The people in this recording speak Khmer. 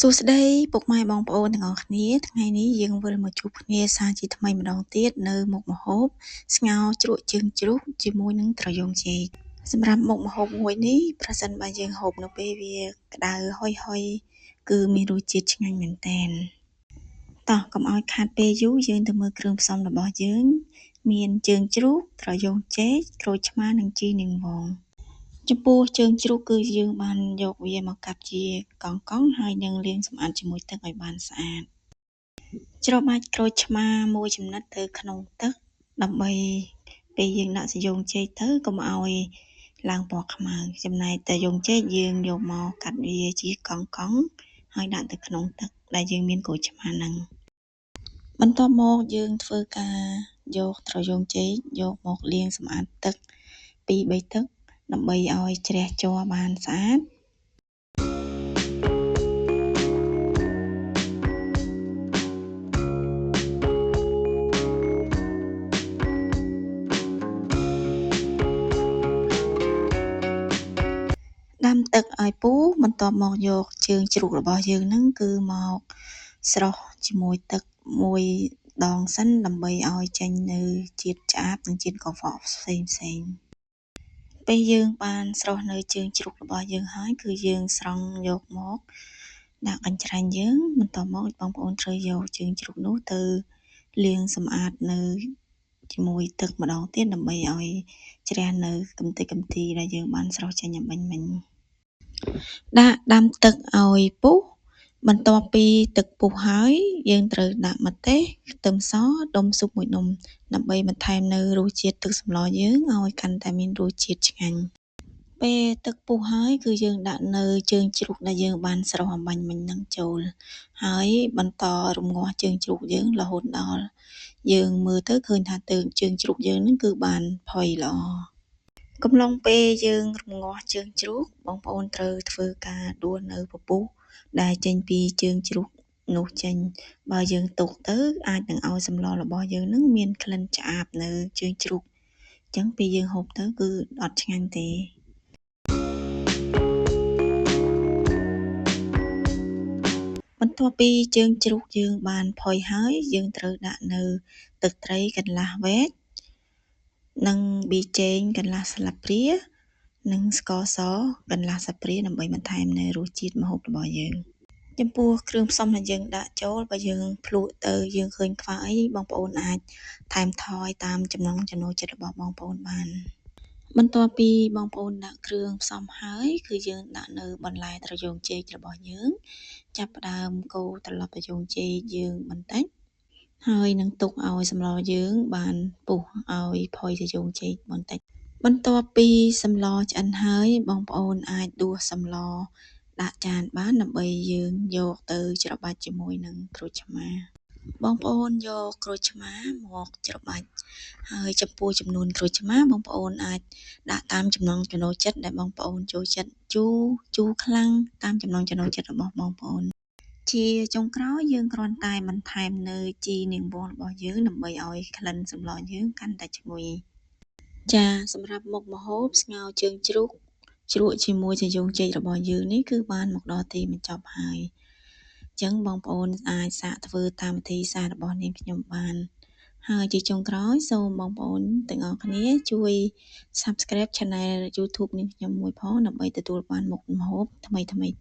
សួស្តីពុកម៉ែបងប្អូនទាំងអស់គ្នាថ្ងៃនេះយើងវិលមកជួបគ្នាសារជាថ្មីម្ដងទៀតនៅមុខម្ហូបស្ងោរជ្រក់ជើងជ្រូកជាមួយនឹងត្រយូងចេកសម្រាប់មុខម្ហូបមួយនេះប្រសិនបើយើងហូបនៅពេលវាក្តៅហុយៗគឺមានរសជាតិឆ្ងាញ់មែនទែនតោះកុំឲ្យខាតពេលយូរយើងទៅមើលគ្រឿងផ្សំរបស់យើងមានជើងជ្រូកត្រយូងចេកក្រូចឆ្មានិងជីនាងវងចំពោះជើងជ្រូកគឺយើងបានយកវាមកកាត់ជាកង់ៗហើយនឹងលាងសម្អាតជាមួយទឹកឲ្យបានស្អាតច្របាច់ក្រូចឆ្មាមួយចំណិតទៅក្នុងទឹកដើម្បីពេលយើងដាក់ត្រយូងចេកទៅកុំឲ្យឡើងពណ៌ខ្មៅចំណែកត្រយូងចេកយើងយកមកកាត់វាជាកង់ៗហើយដាក់ទៅក្នុងទឹកដែលយើងមានក្រូចឆ្មាហ្នឹងបន្ទាប់មកយើងធ្វើការយកត្រយូងចេកយកមកលាងសម្អាតទឹក 2-3 ទឹកដើម្បីឲ្យជ្រះជ័របានស្អាតដាំទឹកឲ្យពុះបន្ទាប់មកយកជើងជ្រូករបស់យើងហ្នឹងគឺមកស្រុះជាមួយទឹកមួយដងសិនដើម្បីឲ្យចេញនៅជាតិឆ្អាបនិងជាតិកខ្វក់ផ្សេងៗពេលយើងបានស្រុះនៅជើងជ្រូករបស់យើងហើយគឺយើងស្រង់យកមកដាក់កញ្ច្រែងយើងបន្ទាប់មកបងប្អូនត្រូវយកជើងជ្រូកនោះទៅលាងសម្អាតនៅជាមួយទឹកម្ដងទៀតដើម្បីឲ្យជ្រះនៅកម្ទេចកម្ទីដែលយើងបានស្រុះចេញឲ្យមិញដាក់ដាំទឹកឲ្យពុះបន្ទាប់ពីទឹកពុះហើយយើងត្រូវដាក់ម្ទេសខ្ទឹមសដុំស៊ុបមួយដុំដើម្បីបន្ថែមនៅរសជាតិទឹកសម្លយើងឲ្យកាន់តែមានរសជាតិឆ្ងាញ់ពេលទឹកពុះហើយគឺយើងដាក់នៅជើងជ្រូកដែលយើងបានស្រុះអំបាញ់មិញហ្នឹងចូលហើយបន្តរំងាស់ជើងជ្រូកយើងរហូតដល់យើងមើលទៅឃើញថាជើងជ្រូកយើងហ្នឹងគឺបានផុយល្អកំឡុងពេលយើងរំងាស់ជើងជ្រូកបងប្អូនត្រូវធ្វើការដួសនៅពពុះដែលចេញពីជើងជ្រូកនោះចេញបើយើងទុកទៅអាចនឹងឲ្យសម្លរបស់យើងនឹងមានក្លិនឆ្អាបនៅជើងជ្រូកអញ្ចឹងពេលយើងហូបទៅគឺអត់ឆ្ងាញ់ទេបន្ទាប់ពីជើងជ្រូកយើងបានផុយហើយយើងត្រូវដាក់នៅទឹកត្រីកន្លះវែកនិងប៊ីចេងកន្លះស្លាបព្រានិងស្ករសកន្លះស្លាបព្រាដើម្បីបន្ថែមនៅរសជាតិម្ហូបរបស់យើងចំពោះគ្រឿងផ្សំដែលយើងដាក់ចូលបើយើងភ្លក់ទៅយើងឃើញខ្វះអីបងប្អូនអាចថែមថយតាមចំណង់ចំណូលចិត្តរបស់បងប្អូនបានបន្ទាប់ពីបងប្អូនដាក់គ្រឿងផ្សំហើយគឺយើងដាក់នៅបន្លែត្រយូងចេករបស់យើងចាប់ផ្ដើមកូរត្រឡប់ត្រយូងចេកយើងបន្តិចហើយនឹងទុកឲ្យសម្លយើងបានពុះឲ្យផុយត្រយូងចេកបន្តិចបន្ទាប់ពីសម្លឆ្អិនហើយបងប្អូនអាចដួសសម្លដាក់ចានបានដើម្បីយើងយកទៅច្របាច់ជាមួយនឹងក្រូចឆ្មាបងប្អូនយកក្រូចឆ្មាមកច្របាច់ហើយចំពោះចំនួនក្រូចឆ្មាបងប្អូនអាចដាក់តាមចំណង់ចំណូលចិត្តដែលបងប្អូនចូលចិត្តជូរខ្លាំងតាមចំណង់ចំណូលចិត្តរបស់បងប្អូនជាចុងក្រោយយើងគ្រាន់តែបន្ថែមនៅជីនាងវងរបស់យើងដើម្បីឲ្យក្លិនសម្លយើងកាន់តែឈ្ងុយចាសម្រាប់មុខម្ហូបស្ងោរជើងជ្រូកជ្រក់ជាមួយត្រយូងចេករបស់យើងនេះគឺបានមកដល់ទីបញ្ចប់ហើយអញ្ចឹងបងប្អូនអាចសាកធ្វើតាមវិធីសាស្ត្ររបស់នាងខ្ញុំបានហើយជាចុងក្រោយសូមបងប្អូនទាំងអស់គ្នាជួយ Subscribe Channel YouTube នាងខ្ញុំមួយផងដើម្បីទទួលបានមុខម្ហូបថ្មីៗទៀត